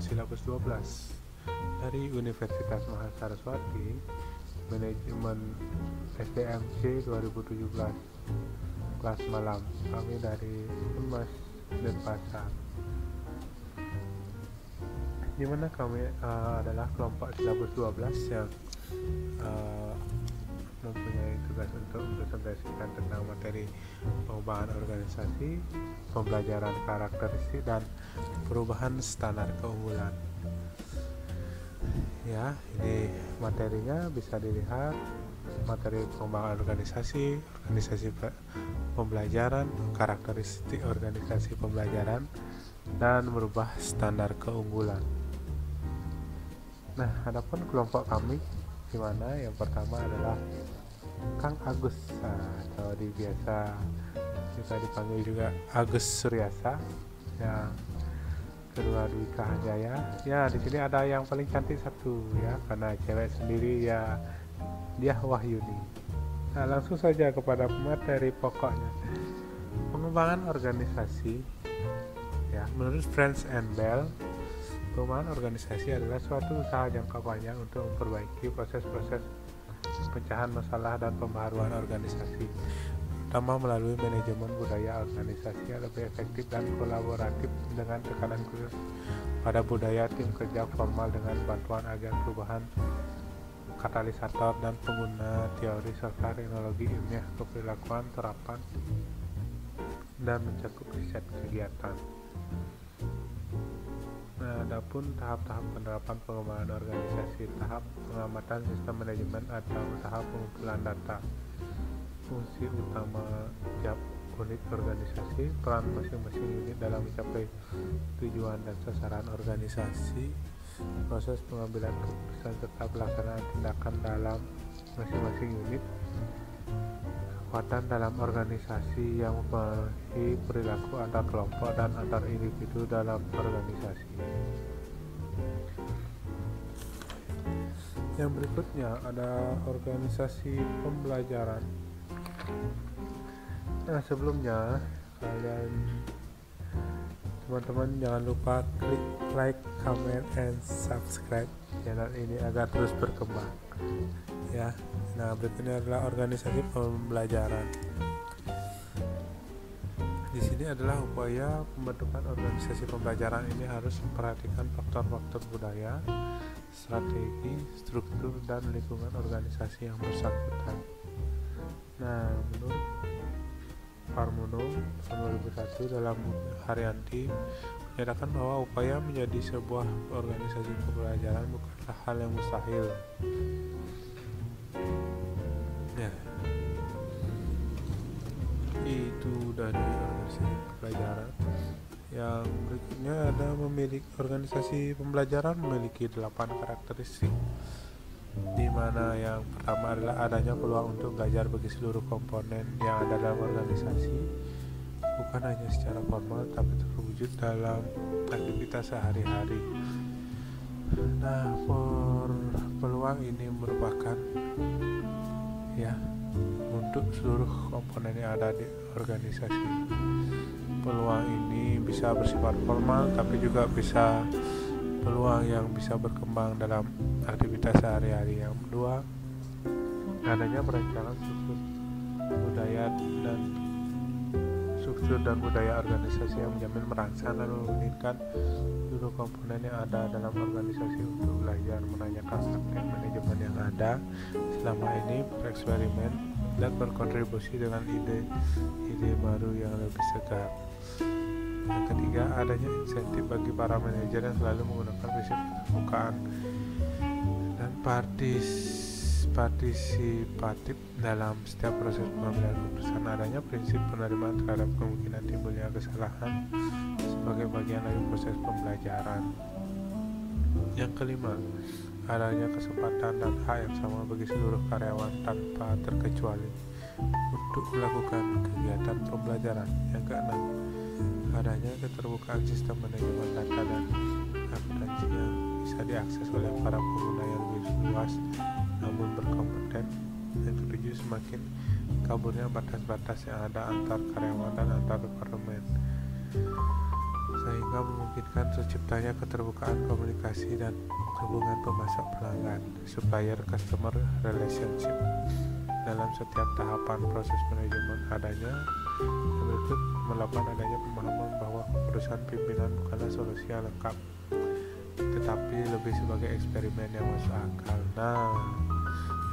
silabus 12 dari Universitas Mahasiswati, Manajemen SDMC 2017, kelas malam. Kami dari Unmas Denpasar. Di mana kami adalah kelompok silabus 12 yang mempunyai tugas untuk mempresentasikan tentang materi pengembangan organisasi, pembelajaran karakteristik, dan perubahan standar keunggulan. Ya, ini materinya bisa dilihat: materi pengembangan organisasi, organisasi pembelajaran, karakteristik organisasi pembelajaran, dan merubah standar keunggulan. Nah, adapun kelompok kami di mana yang pertama adalah Kang Agus, atau biasa juga dipanggil juga Agus Suryasa, yang kedua Dwika Hanjaya. Ya, di sini ada yang paling cantik satu ya, karena cewek sendiri ya, dia Wahyuni. Nah, langsung saja kepada materi pokoknya. Pengembangan organisasi. Ya, menurut Friends and Bell, pengembangan organisasi adalah suatu usaha jangka panjang untuk memperbaiki proses-proses pemecahan masalah dan pembaharuan organisasi, terutama melalui manajemen budaya organisasi yang lebih efektif dan kolaboratif, dengan tekanan khusus pada budaya tim kerja formal dengan bantuan agen perubahan, katalisator, dan pengguna teori serta teknologi ilmiah keperilakuan terapan dan mencakup riset kegiatan. Nah, adapun tahap-tahap penerapan pengembangan organisasi: tahap pengamatan sistem manajemen atau tahap pengumpulan data, fungsi utama tiap unit organisasi, peran masing-masing unit dalam mencapai tujuan dan sasaran organisasi, proses pengambilan keputusan serta pelaksanaan tindakan dalam masing-masing unit, kekuatan dalam organisasi yang mempengaruhi perilaku antar kelompok dan antar individu dalam organisasi. Yang berikutnya ada organisasi pembelajaran. Nah, sebelumnya teman-teman jangan lupa klik like, comment, and subscribe channel ini agar terus berkembang ya. Nah, berikutnya adalah organisasi pembelajaran. Di sini adalah upaya pembentukan organisasi pembelajaran ini harus memperhatikan faktor-faktor budaya, strategi, struktur, dan lingkungan organisasi yang bersangkutan. Nah, menurut Parmono tahun 2001 dalam Haryanti menyatakan bahwa upaya menjadi sebuah organisasi pembelajaran bukanlah hal yang mustahil. Ya, itu dari organisasi pembelajaran. Yang berikutnya ada organisasi pembelajaran memiliki 8 karakteristik, di mana yang pertama adalah adanya peluang untuk belajar bagi seluruh komponen yang ada dalam organisasi, bukan hanya secara formal tapi terwujud dalam aktivitas sehari-hari. Nah, peluang ini merupakan ya untuk seluruh komponen yang ada di organisasi. Peluang ini bisa bersifat formal tapi juga bisa peluang yang bisa berkembang dalam aktivitas sehari-hari. Yang kedua, adanya perencanaan struktur dan budaya organisasi yang menjamin merangsang dan memungkinkan seluruh komponen yang ada dalam organisasi untuk belajar, menanyakan praktek manajemen yang ada selama ini, bereksperimen, dan berkontribusi dengan ide-ide baru yang lebih segar. Yang ketiga, adanya insentif bagi para manajer yang selalu menggunakan prinsip keterbukaan dan partisipatif dalam setiap proses pengambilan keputusan. Adanya prinsip penerimaan terhadap kemungkinan timbulnya kesalahan sebagai bagian dari proses pembelajaran. Yang kelima, adanya kesempatan dan hak yang sama bagi seluruh karyawan tanpa terkecuali untuk melakukan kegiatan pembelajaran. Yang keenam, adanya keterbukaan sistem manajemen data dan akuntansi yang bisa diakses oleh para pengguna yang lebih luas namun berkompeten. Yang ketujuh, semakin kaburnya batas-batas yang ada antar karyawan dan antar departemen. sehingga memungkinkan terciptanya keterbukaan komunikasi dan hubungan pemasok pelanggan supplier customer relationship dalam setiap tahapan proses manajemen. Adanya yang berikut melakukan adanya pemahaman bahwa keputusan pimpinan bukanlah solusi yang lengkap, tetapi lebih sebagai eksperimen yang masuk akal. Nah,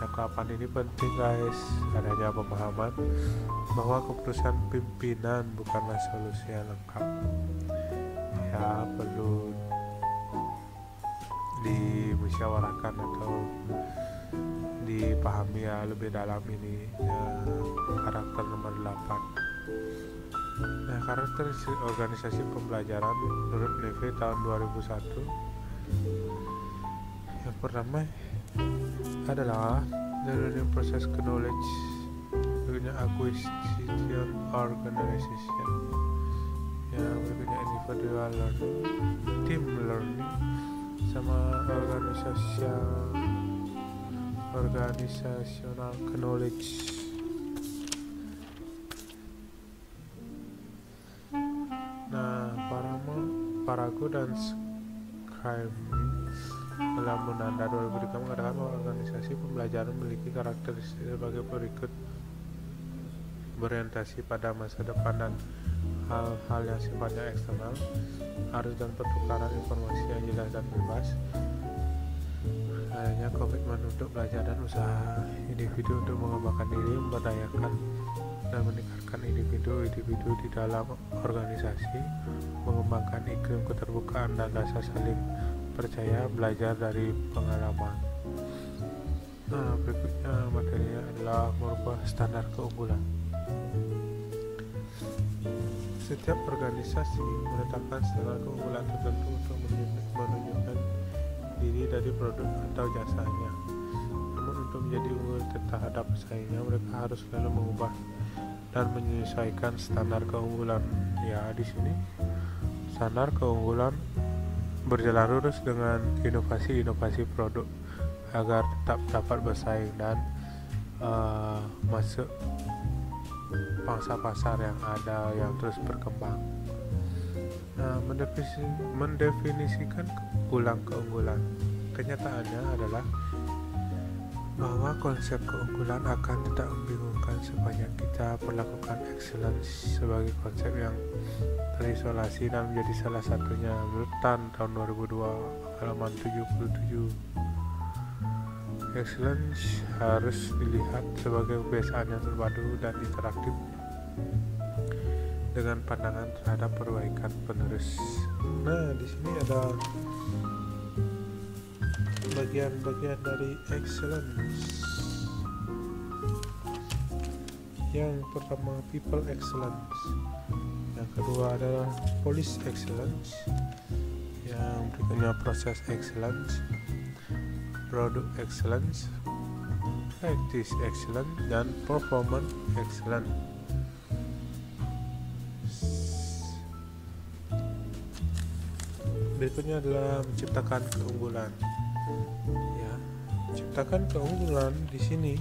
yang ke-8 ini penting guys, adanya pemahaman bahwa keputusan pimpinan bukanlah solusi yang lengkap. Ya, perlu dimusyawarahkan atau dipahami ya lebih dalam ini ya, karakter nomor 8. Nah, karakteristik organisasi pembelajaran menurut Levy tahun 2001 yang pertama adalah the learning process knowledge, berikutnya acquisition organization, yang berikutnya individual learning, team learning, sama organizational knowledge. Nah, Parago dan Scribe dalam Undang-Undang 2003 mengatakan bahwa organisasi pembelajaran memiliki karakteristik sebagai berikut: berorientasi pada masa depan dan hal-hal yang sifatnya eksternal, arus dan pertukaran informasi yang jelas dan bebas, adanya komitmen untuk belajar dan usaha individu untuk mengembangkan diri, memberdayakan dan meningkatkan individu-individu di dalam organisasi, mengembangkan iklim keterbukaan dan rasa saling percaya, belajar dari pengalaman. Nah, berikutnya materinya adalah merubah standar keunggulan. Setiap organisasi menetapkan standar keunggulan tertentu untuk menunjukkan diri dari produk atau jasanya. Namun untuk menjadi unggul terhadap pesaingnya, mereka harus selalu mengubah dan menyesuaikan standar keunggulan. Ya, di sini standar keunggulan berjalan lurus dengan inovasi produk agar tetap dapat bersaing dan masuk pangsa pasar yang ada yang terus berkembang. Nah, mendefinisikan keunggulan. Kenyataannya adalah bahwa konsep keunggulan akan tidak membingungkan sepanjang kita perlakukan excellence sebagai konsep yang terisolasi dan menjadi salah satunya. Menurut Tan tahun 2002 halaman 77, excellence harus dilihat sebagai kebiasaan yang terpadu dan interaktif dengan pandangan terhadap perbaikan penerus. Nah, di sini ada bagian-bagian dari excellence. Yang pertama, people excellence. Yang kedua adalah policy excellence. Yang berikutnya process excellence, product excellence, practice excellence, dan performance excellence. Berikutnya adalah menciptakan keunggulan. Ya, menciptakan keunggulan di sini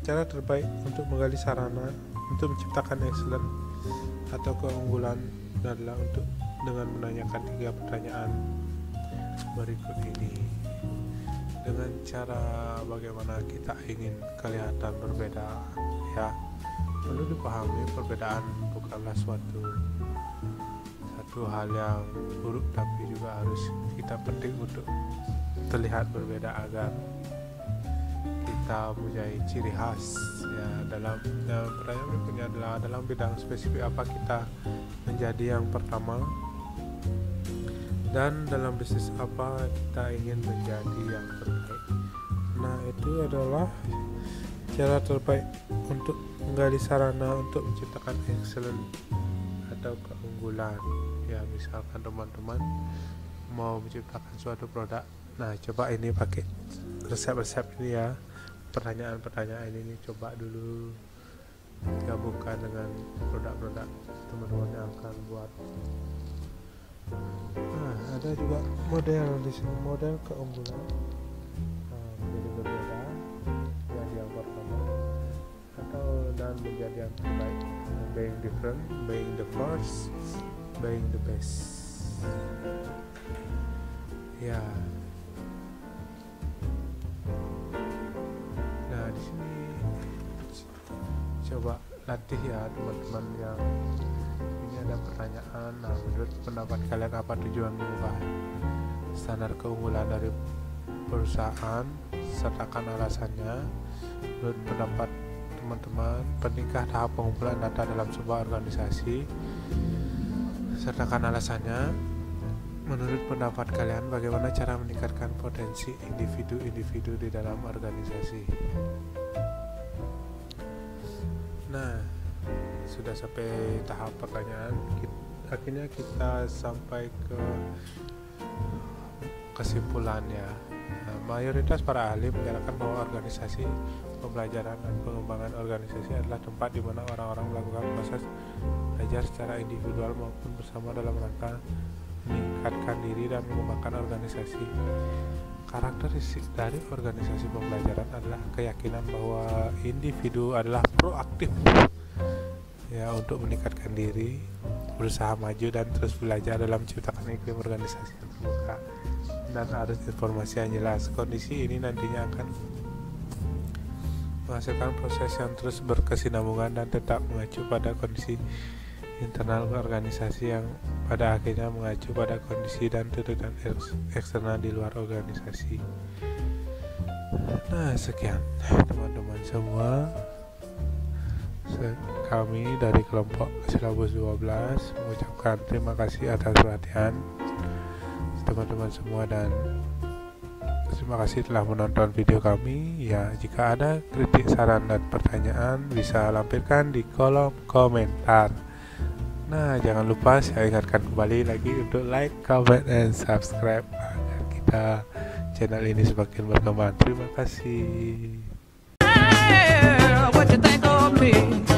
cara terbaik untuk menggali sarana untuk menciptakan excellence atau keunggulan adalah dengan menanyakan 3 pertanyaan berikut ini. Dengan cara bagaimana kita ingin kelihatan berbeda, ya, perlu dipahami perbedaan bukanlah suatu hal yang buruk, tapi juga harus kita penting untuk terlihat berbeda agar kita mempunyai ciri khas. Ya, dalam pertanyaan berikutnya adalah dalam bidang spesifik apa kita menjadi yang pertama, dan dalam bisnis apa kita ingin menjadi yang terbaik. Nah, itu adalah cara terbaik untuk menggali sarana untuk menciptakan excellence atau keunggulan. Ya, misalkan teman-teman mau menciptakan suatu produk, nah coba ini pakai resep-resep ini ya, pertanyaan-pertanyaan ini coba dulu gabungkan dengan produk-produk teman-teman yang akan buat. Nah, ada juga model di sini, model keunggulan. Nah, menjadi berbeda, menjadi yang pertama, atau dan menjadi yang terbaik. Being different, being the first, being the best. Ya. Nah, di sini coba latih ya teman-teman yang ini ada pertanyaan. Nah, menurut pendapat kalian apa tujuan mengubah standar keunggulan dari perusahaan? Sertakan alasannya. Menurut pendapat teman-teman, pentingkah tahap pengumpulan data dalam sebuah organisasi? Sertakan alasannya. Menurut pendapat kalian, bagaimana cara meningkatkan potensi individu-individu di dalam organisasi? Nah, sudah sampai tahap pertanyaan. Akhirnya kita sampai ke kesimpulannya. Nah, mayoritas para ahli menyatakan bahwa organisasi pembelajaran dan pengembangan organisasi adalah tempat di mana orang-orang melakukan proses belajar secara individual maupun bersama dalam rangka meningkatkan diri dan mengembangkan organisasi. Karakteristik dari organisasi pembelajaran adalah keyakinan bahwa individu adalah proaktif ya untuk meningkatkan diri, berusaha maju dan terus belajar dalam menciptakan iklim organisasi yang terbuka dan arus informasi yang jelas. Kondisi ini nantinya akan menghasilkan proses yang terus berkesinambungan dan tetap mengacu pada kondisi internal organisasi yang pada akhirnya mengacu pada kondisi dan tuntutan eksternal di luar organisasi. Nah, sekian teman-teman semua. Kami dari kelompok Silabus 12 mengucapkan terima kasih atas perhatian teman-teman semua dan terima kasih telah menonton video kami. Ya, jika ada kritik, saran dan pertanyaan bisa lampirkan di kolom komentar. Nah, jangan lupa saya ingatkan kembali lagi untuk like, comment, dan subscribe agar kita channel ini semakin berkembang. Terima kasih. What you think of me?